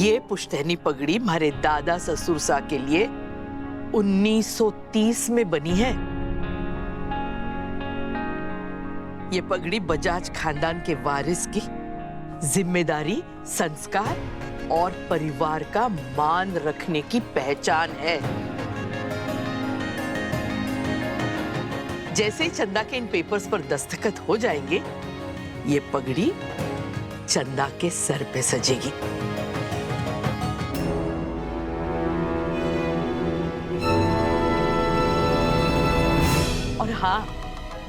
ये पुश्तैनी पगड़ी हमारे दादा ससुर सा के लिए 1930 में बनी है। ये पगड़ी बजाज खानदान के वारिस की जिम्मेदारी, संस्कार और परिवार का मान रखने की पहचान है। जैसे ही चंदा के इन पेपर्स पर दस्तखत हो जाएंगे, ये पगड़ी चंदा के सर पे सजेगी। और हाँ,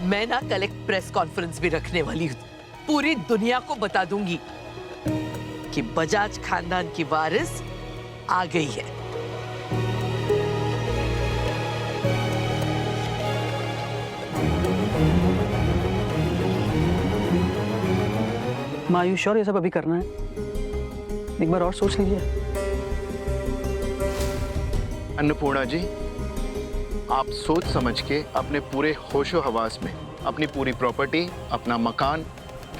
मैं ना कल एक प्रेस कॉन्फ्रेंस भी रखने वाली हूँ। पूरी दुनिया को बता दूंगी कि बजाज खानदान की वारिस आ गई है। माँ, यू श्योर ये सब अभी करना है? एक बार और सोच लीजिए। अन्नपूर्णा जी, आप सोच समझ के अपने पूरे होशो हवास में अपनी पूरी प्रॉपर्टी, अपना मकान,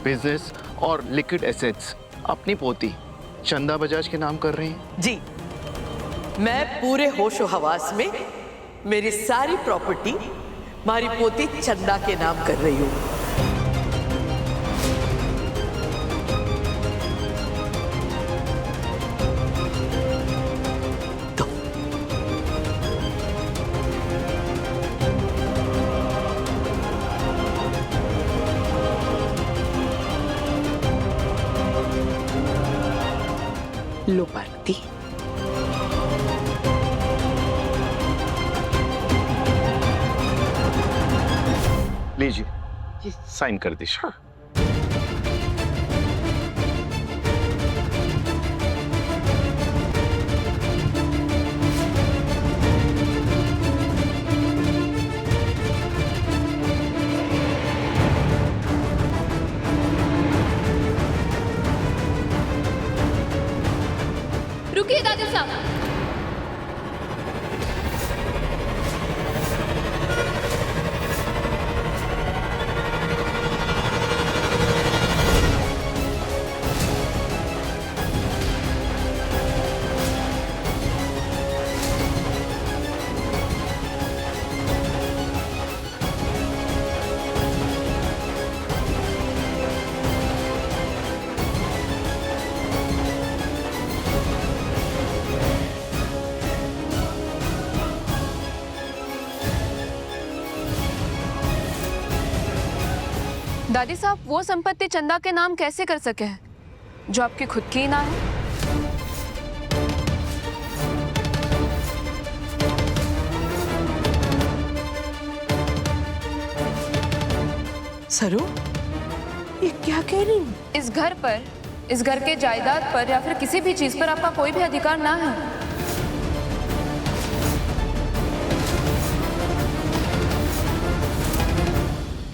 बिजनेस और लिक्विड एसेट्स अपनी पोती चंदा बजाज के नाम कर रही हैं? जी, मैं पूरे होशो हवास में मेरी सारी प्रॉपर्टी हमारी पोती चंदा के नाम कर रही हूँ। लो पार्वती, लीजिए, साइन कर दीजिए। हाँ। रुकिए दादा साहब। दादी साहब, वो संपत्ति चंदा के नाम कैसे कर सके हैं जो आपकी खुद की ही ना है? सरू, ये क्या कह रही हूँ? इस घर पर, इस घर के जायदाद पर या फिर किसी भी चीज पर आपका कोई भी अधिकार ना है।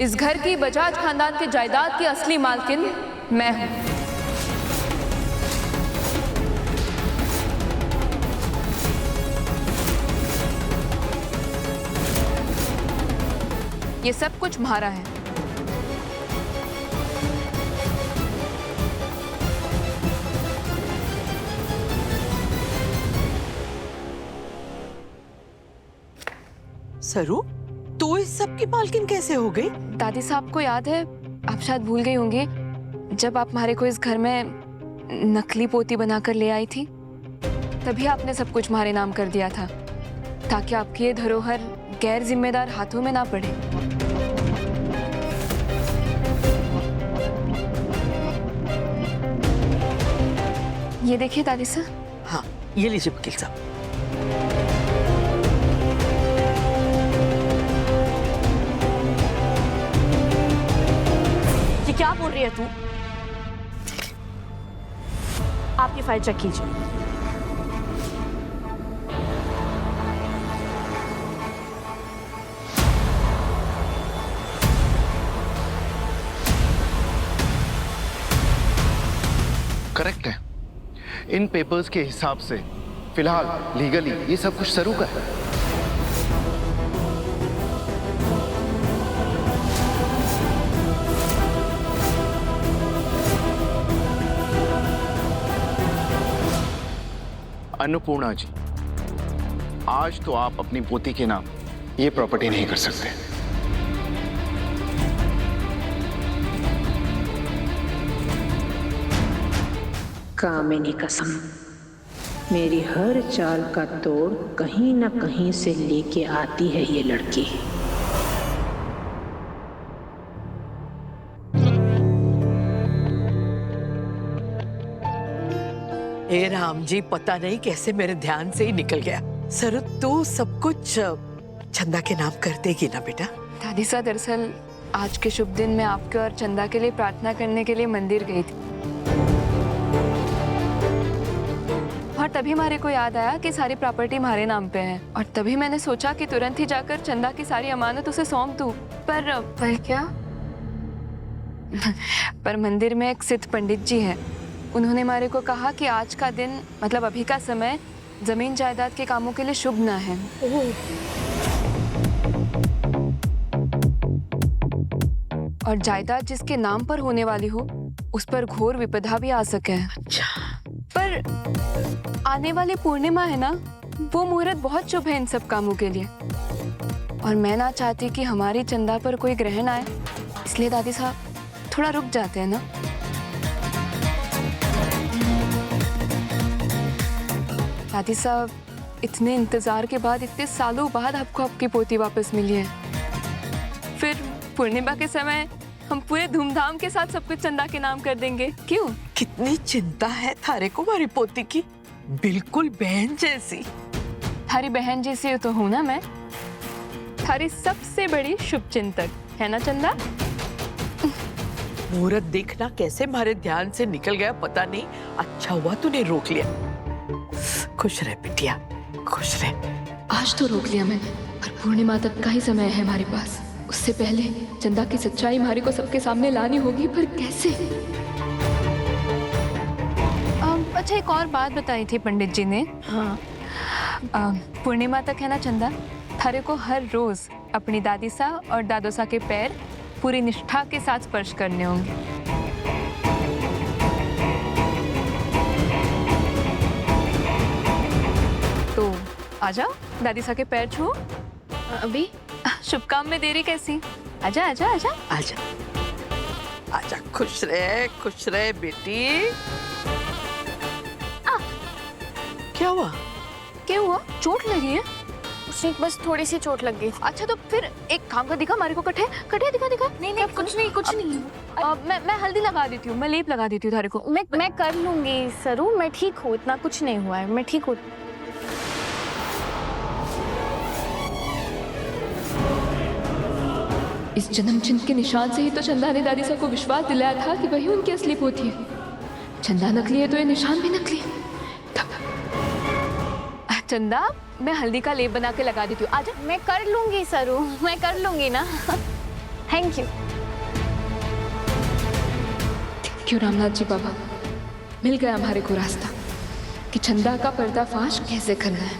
इस घर की, बजाज खानदान के जायदाद की असली मालकिन मैं हूं। ये सब कुछ तुम्हारा है। सरू, तू इस सब की मालकिन कैसे हो गई? दादी साहब को याद है, आप शायद भूल गई होंगी, जब आप हमारे को इस घर में नकली पोती बनाकर ले आई थी, तभी आपने सब कुछ हमारे नाम कर दिया था, ताकि आपकी ये धरोहर गैर जिम्मेदार हाथों में ना पड़े। ये देखिए दादी साहब। हाँ, ये लीजिए वकील साहब। क्या बोल रही है तू? आप ये फाइल चेक कीजिए। करेक्ट है। इन पेपर्स के हिसाब से फिलहाल लीगली ये सब कुछ सरू का है। अन्नपूर्णा जी, आज तो आप अपनी पोती के नाम ये प्रॉपर्टी नहीं कर सकते। कामिनी कसम, मेरी हर चाल का तोड़ कहीं न कहीं से लेके आती है ये लड़की। हे राम जी, पता नहीं कैसे मेरे ध्यान से ही निकल गया। सर तू सब कुछ चंदा के नाम कर देगी ना बेटा? दादी सा, दरअसल आज के शुभ दिन मैं आपके और चंदा के लिए प्रार्थना करने के लिए मंदिर गई थी, और तभी हमारे को याद आया कि सारी प्रॉपर्टी हमारे नाम पे है, और तभी मैंने सोचा कि तुरंत ही जाकर चंदा की सारी अमानत उसे सौंप दूं। पर क्या? पर मंदिर में एक सिद्ध पंडित जी हैं, उन्होंने हमारे को कहा कि आज का दिन मतलब अभी का समय जमीन जायदाद के कामों के लिए शुभ ना है। और जायदाद जिसके नाम पर होने वाली हो उस पर घोर विपदा भी आ सके। अच्छा। पर आने वाली पूर्णिमा है ना, वो मुहूर्त बहुत शुभ है इन सब कामों के लिए, और मैं ना चाहती कि हमारी चंदा पर कोई ग्रहण आए, इसलिए दादी साहब थोड़ा रुक जाते हैं ना। दादी साहब, इतने इंतजार के बाद, इतने सालों बाद आपको आपकी पोती वापस मिली है। फिर पूर्णिमा के समय हम पूरे धूमधाम के साथ सब कुछ चंदा के नाम कर देंगे, क्यों? कितनी चिंता है थारे को हमारी पोती की, बिल्कुल बहन जैसी। थारी बहन जैसी तो हूं ना मैं, थारी सबसे बड़ी शुभ चिंतक, है ना चंदा? मुहूर्त देखना कैसे हमारे ध्यान से निकल गया, पता नहीं। अच्छा हुआ तूने रोक लिया। खुश रह बिटिया, खुश रह। आज तो रोक लिया मैंने, पर पूर्णिमा तक का ही समय है हमारे पास। उससे पहले चंदा की सच्चाई हमारे को सबके सामने लानी होगी, पर कैसे? अच्छा, एक और बात बताई थी पंडित जी ने। हाँ। पूर्णिमा तक है ना चंदा, थारे को हर रोज अपनी दादी सा और दादो सा के पैर पूरी निष्ठा के साथ स्पर्श करने होंगे। तो आजा, दादी सा के पैर छू। अभी शुभ काम में देरी कैसी? आजा आजा आजा आजा आजा, खुश रह बेटी। क्या हुआ? क्या हुआ? चोट लगी है? उसने बस थोड़ी सी चोट लग गई। अच्छा, तो फिर एक काम कर, दिखा हमारे को। कटे दिखा। नहीं, कुछ नहीं। मैं हल्दी लगा देती हूँ, मैं लेप लगा देती हूँ थारे को। मैं कर लूंगी सरू, मैं ठीक हूँ, इतना कुछ नहीं हुआ है, मैं ठीक हूँ। इस जन्म चिन्ह के निशान से ही तो चंदा ने दादी साहब को विश्वास दिलाया था कि वही उनकी असली पोती है। चंदा नकली है तो ये निशान भी नकली है। चंदा, मैं हल्दी का लेप बना के लगा देती हूँ, आजा। मैं कर लूंगी सरू, मैं कर लूंगी ना। Thank you. क्यों रामनाथ जी बाबा, मिल गया हमारे को रास्ता कि चंदा का पर्दाफाश कैसे करना है।